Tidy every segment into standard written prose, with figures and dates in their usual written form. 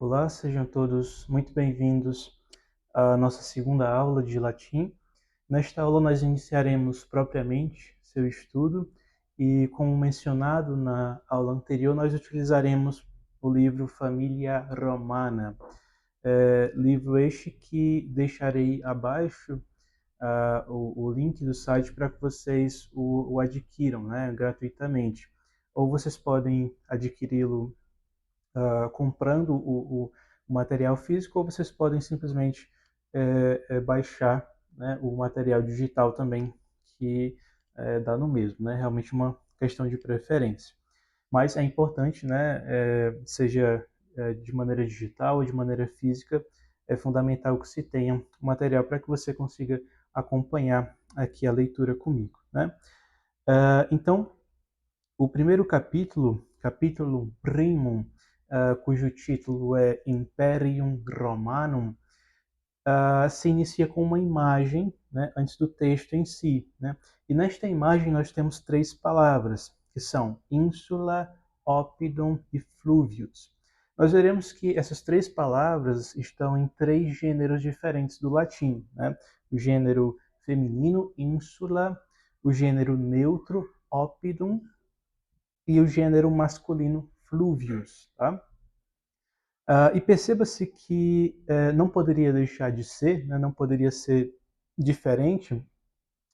Olá, sejam todos muito bem-vindos à nossa segunda aula de latim. Nesta aula nós iniciaremos propriamente seu estudo e, como mencionado na aula anterior, nós utilizaremos o livro Família Romana, livro este que deixarei abaixo o link do site para que vocês o adquiram, né, gratuitamente. Ou vocês podem adquiri-lo comprando o material físico, ou vocês podem simplesmente baixar, né, o material digital também, que dá no mesmo, né? Realmente uma questão de preferência. Mas é importante, né, seja de maneira digital ou de maneira física, é fundamental que se tenha o material para que você consiga acompanhar aqui a leitura comigo, né? Então, o primeiro capítulo, capítulo primum, cujo título é Imperium Romanum, se inicia com uma imagem, né, antes do texto em si, né? E nesta imagem nós temos três palavras, que são insula, oppidum e fluvius. Nós veremos que essas três palavras estão em três gêneros diferentes do latim, né? O gênero feminino, insula, o gênero neutro, oppidum, e o gênero masculino fluvius, tá? E perceba-se que não poderia deixar de ser, né, não poderia ser diferente.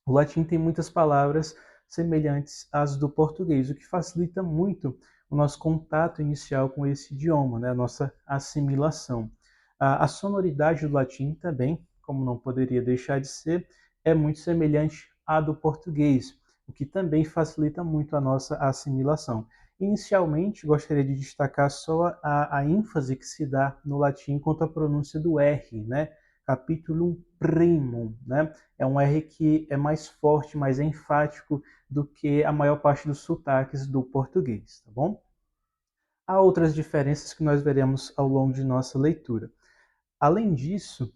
O latim tem muitas palavras semelhantes às do português, o que facilita muito o nosso contato inicial com esse idioma, né, a nossa assimilação. A sonoridade do latim também, como não poderia deixar de ser, é muito semelhante à do português, o que também facilita muito a nossa assimilação. Inicialmente, gostaria de destacar só a ênfase que se dá no latim quanto à pronúncia do R, né? Capitulum primum, né? É um R que é mais forte, mais enfático do que a maior parte dos sotaques do português, tá bom? Há outras diferenças que nós veremos ao longo de nossa leitura. Além disso,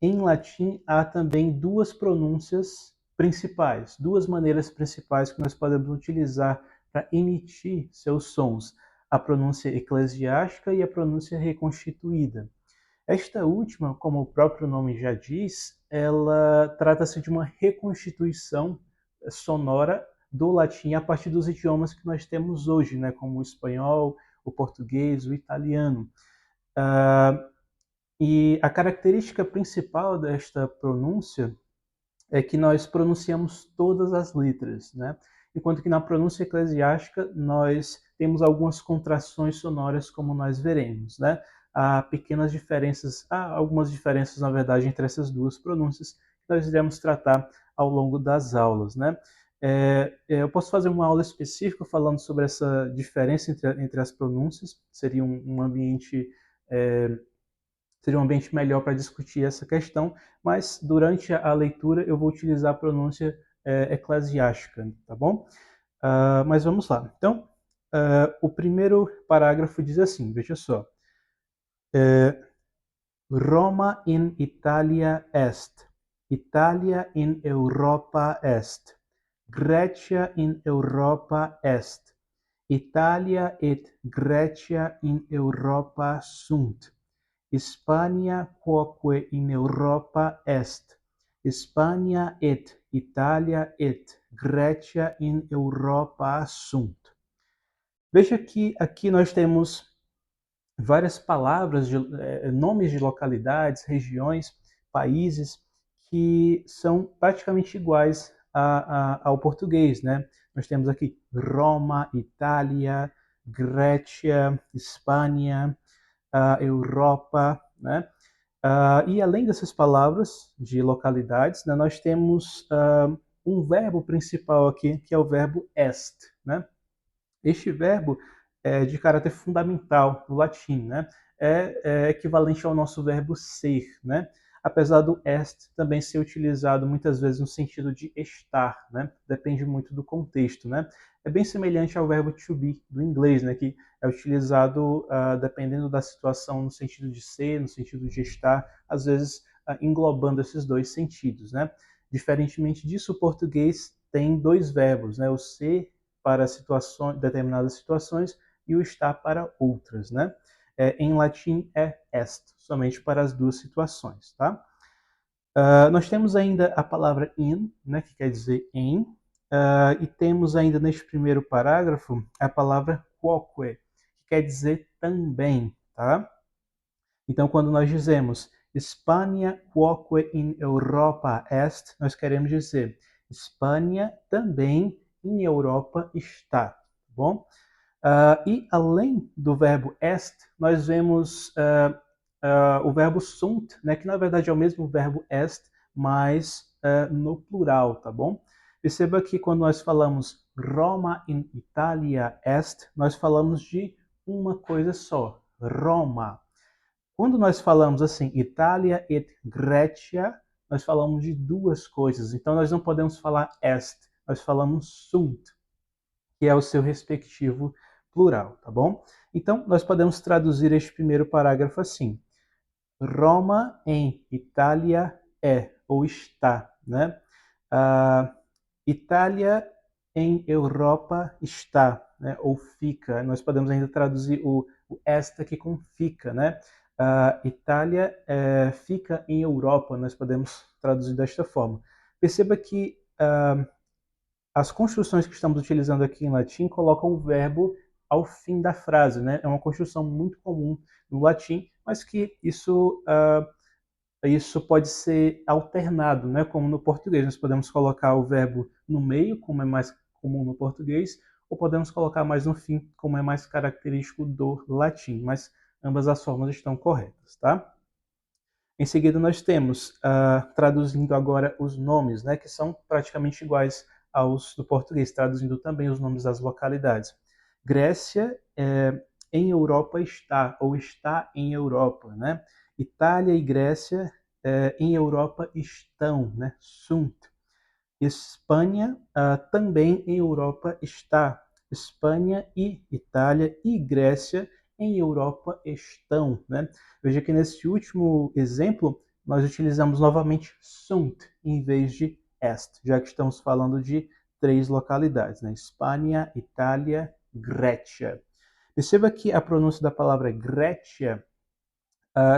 em latim há também duas pronúncias principais, duas maneiras principais que nós podemos utilizar para emitir seus sons: a pronúncia eclesiástica e a pronúncia reconstituída. Esta última, como o próprio nome já diz, ela trata-se de uma reconstituição sonora do latim a partir dos idiomas que nós temos hoje, né, como o espanhol, o português, o italiano. E a característica principal desta pronúncia é que nós pronunciamos todas as letras, né? Enquanto que na pronúncia eclesiástica nós temos algumas contrações sonoras, como nós veremos, né? Há algumas diferenças, na verdade, entre essas duas pronúncias que nós iremos tratar ao longo das aulas, né? Eu posso fazer uma aula específica falando sobre essa diferença entre as pronúncias, é, seria um ambiente melhor para discutir essa questão, mas durante a leitura eu vou utilizar a pronúncia eclesiástica, tá bom? Mas vamos lá. Então, o primeiro parágrafo diz assim, veja só. Roma in Italia est, Italia in Europa est, Grecia in Europa est, Italia et Grecia in Europa sunt. Hispania quoque in Europa est, Hispania et Italia et Grecia in Europa sunt. Veja que aqui nós temos várias palavras, nomes de localidades, regiões, países, que são praticamente iguais ao português, né? Nós temos aqui Roma, Itália, Grécia, Espanha, Europa, né? E além dessas palavras de localidades, né, nós temos um verbo principal aqui, que é o verbo est, né? Este verbo é de caráter fundamental no latim, né? É equivalente ao nosso verbo ser, né? Apesar do est também ser utilizado muitas vezes no sentido de estar, né? Depende muito do contexto, né? É bem semelhante ao verbo to be do inglês, né? Que é utilizado dependendo da situação no sentido de ser, no sentido de estar, às vezes englobando esses dois sentidos, né? Diferentemente disso, o português tem dois verbos, né? O ser para determinadas situações e o estar para outras, né? em latim é est, somente para as duas situações, tá? Nós temos ainda a palavra in, né, que quer dizer em, e temos ainda neste primeiro parágrafo a palavra quoque, que quer dizer também, tá? Então, quando nós dizemos Espanha quoque in Europa est, nós queremos dizer Espanha também em Europa está, tá bom? E além do verbo est, nós vemos o verbo sunt, né, que na verdade é o mesmo verbo est, mas no plural, tá bom? Perceba que quando nós falamos Roma in Italia est, nós falamos de uma coisa só, Roma. Quando nós falamos assim, Itália et Grecia, nós falamos de duas coisas. Então nós não podemos falar est, nós falamos sunt, que é o seu respectivo plural, tá bom? Então nós podemos traduzir este primeiro parágrafo assim: Roma em Itália é ou está, né? Itália em Europa está, né? Ou fica. Nós podemos ainda traduzir o esta aqui com fica, né? Itália fica em Europa, nós podemos traduzir desta forma. Perceba que as construções que estamos utilizando aqui em latim colocam o verbo ao fim da frase, né? É uma construção muito comum no latim, mas que isso pode ser alternado, né? Como no português. Nós podemos colocar o verbo no meio, como é mais comum no português, ou podemos colocar mais no fim, como é mais característico do latim. Mas ambas as formas estão corretas, tá? Em seguida, nós temos, traduzindo agora os nomes, né, que são praticamente iguais aos do português, traduzindo também os nomes das localidades. Grécia, em Europa está, ou está em Europa, né? Itália e Grécia, em Europa estão, né? Sunt. Espanha, também em Europa está. Espanha e Itália e Grécia em Europa estão, né? Veja que nesse último exemplo nós utilizamos novamente sunt em vez de est, já que estamos falando de três localidades, né? Espanha, Itália, Grécia. Perceba que a pronúncia da palavra Grécia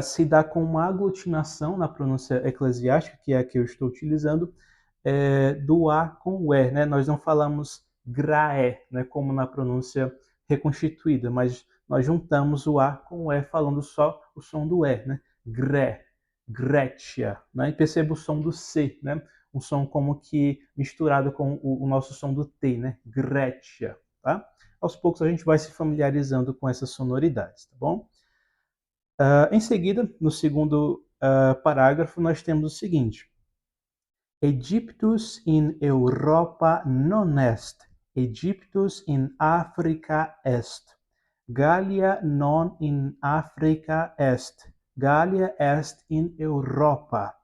se dá com uma aglutinação na pronúncia eclesiástica, que é a que eu estou utilizando, do A com o E, né? Nós não falamos graé, né, como na pronúncia reconstituída, mas nós juntamos o A com o E, falando só o som do E, né? Gré, Grécia, né? E perceba o som do C, né? Um som como que misturado com o nosso som do T, né? Grécia, tá? Aos poucos a gente vai se familiarizando com essas sonoridades, tá bom? Em seguida, no segundo parágrafo, nós temos o seguinte: Egyptus in Europa non est, Egyptus in Africa est. Gallia non in Africa est, Gallia est in Europa.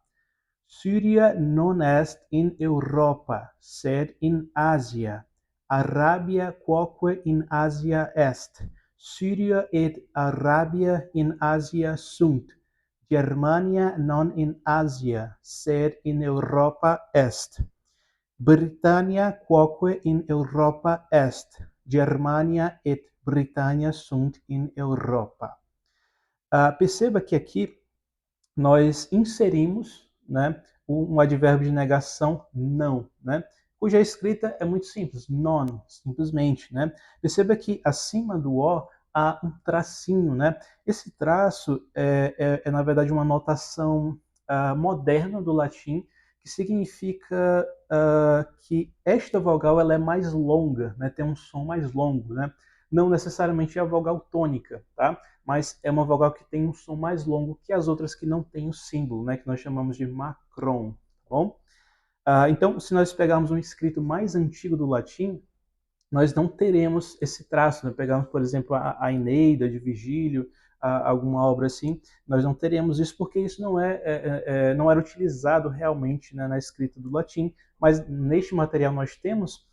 Syria non est in Europa, sed in Asia. Arabia quoque in Asia est. Syria et Arabia in Asia sunt. Germania non in Asia, sed in Europa est. Britannia quoque in Europa est. Germania et Britannia sunt in Europa. Perceba que aqui nós inserimos, né, um advérbio de negação não, né, cuja escrita é muito simples, non, simplesmente, né. Perceba que acima do O há um tracinho, né. Esse traço na verdade uma notação moderna do latim, que significa que esta vogal ela é mais longa, né, tem um som mais longo, né. Não necessariamente é a vogal tônica, tá? Mas é uma vogal que tem um som mais longo que as outras que não têm o símbolo, né, que nós chamamos de macron, tá bom? Então, se nós pegarmos um escrito mais antigo do latim, nós não teremos esse traço, né? Pegarmos, por exemplo, a Eneida de Virgílio, alguma obra assim, nós não teremos isso porque isso não não era utilizado realmente, né, na escrita do latim, mas neste material nós temos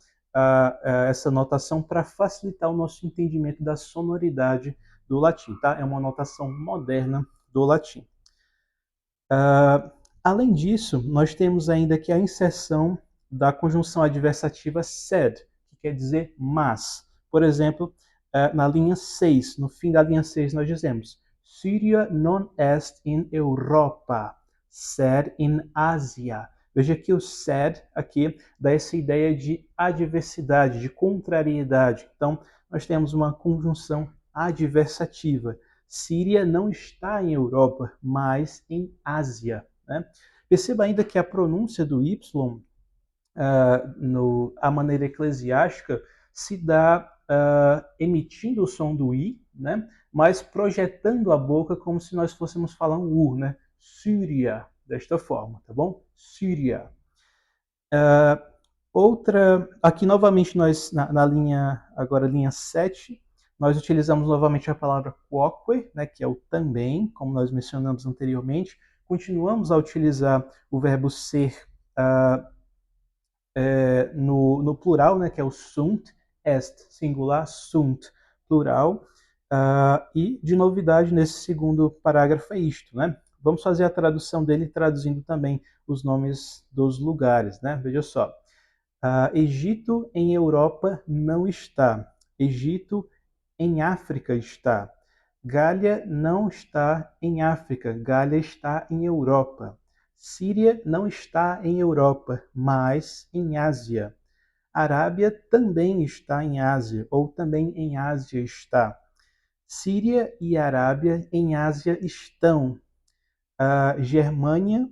essa notação para facilitar o nosso entendimento da sonoridade do latim, tá? É uma notação moderna do latim. Além disso, nós temos ainda aqui a inserção da conjunção adversativa sed, que quer dizer mas. Por exemplo, na linha 6. No fim da linha 6 nós dizemos Síria non est in Europa, sed in Ásia. Veja que o sed aqui dá essa ideia de adversidade, de contrariedade. Então, nós temos uma conjunção adversativa. Síria não está em Europa, mas em Ásia. Né? Perceba ainda que a pronúncia do Y, a maneira eclesiástica, se dá emitindo o som do I, né? Mas projetando a boca como se nós fôssemos falar um U, né? Síria, desta forma, tá bom? Síria. Aqui novamente nós, na linha, agora linha 7, nós utilizamos novamente a palavra quoque, né, que é o também, como nós mencionamos anteriormente. Continuamos a utilizar o verbo ser no plural, né, que é o sunt, est, singular, sunt, plural. E de novidade nesse segundo parágrafo é isto, né? Vamos fazer a tradução dele, traduzindo também os nomes dos lugares, né? Veja só. Egito em Europa não está. Egito em África está. Gália não está em África. Gália está em Europa. Síria não está em Europa, mas em Ásia. Arábia também está em Ásia, ou também em Ásia está. Síria e Arábia em Ásia estão. A Germânia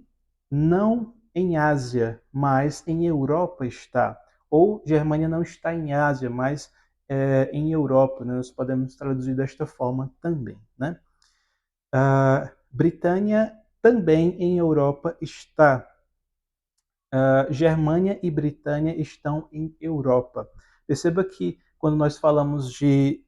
não em Ásia, mas em Europa está. Ou Germânia não está em Ásia, mas em Europa. Né? Nós podemos traduzir desta forma também. Né? A Britânia também em Europa está. Germânia e Britânia estão em Europa. Perceba que quando nós falamos de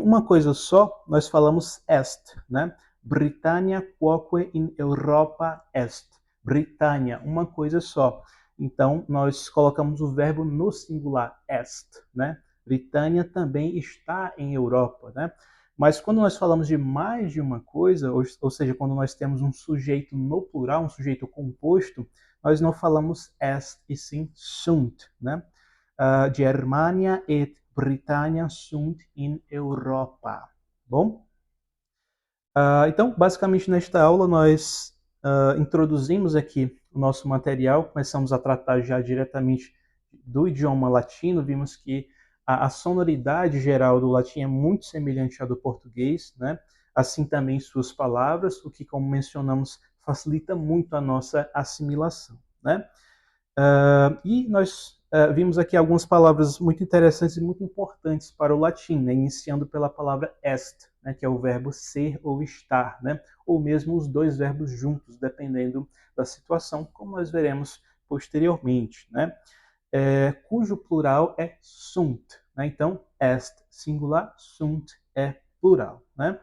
uma coisa só, nós falamos est, né? Britannia quoque in Europa est. Britânia, uma coisa só. Então, nós colocamos o verbo no singular, est, né? Britânia também está em Europa, né? Mas quando nós falamos de mais de uma coisa, ou seja, quando nós temos um sujeito no plural, um sujeito composto, nós não falamos est e sim sunt, né? Germania et Britannia sunt in Europa. Bom? Então, basicamente nesta aula nós introduzimos aqui o nosso material, começamos a tratar já diretamente do idioma latino, vimos que a sonoridade geral do latim é muito semelhante à do português, né? Assim também suas palavras, o que, como mencionamos, facilita muito a nossa assimilação, né? E nós vimos aqui algumas palavras muito interessantes e muito importantes para o latim, né? Iniciando pela palavra est, né? Que é o verbo ser ou estar, né? Ou mesmo os dois verbos juntos, dependendo da situação, como nós veremos posteriormente, né? Cujo plural é sunt, né? Então, est singular, sunt é plural, né?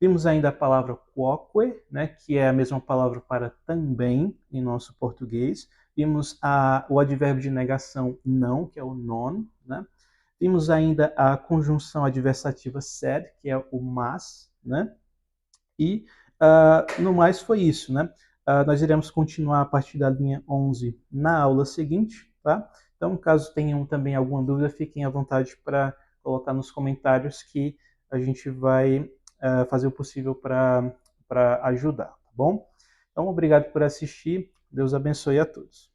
Vimos ainda a palavra quoque, né, que é a mesma palavra para também em nosso português. Vimos o advérbio de negação não, que é o non, né? Vimos ainda a conjunção adversativa sed, que é o mas, né? E no mais foi isso, né? Nós iremos continuar a partir da linha 11 na aula seguinte, tá? Então, caso tenham também alguma dúvida, fiquem à vontade para colocar nos comentários que a gente vai fazer o possível para ajudar, tá bom? Então, obrigado por assistir. Deus abençoe a todos.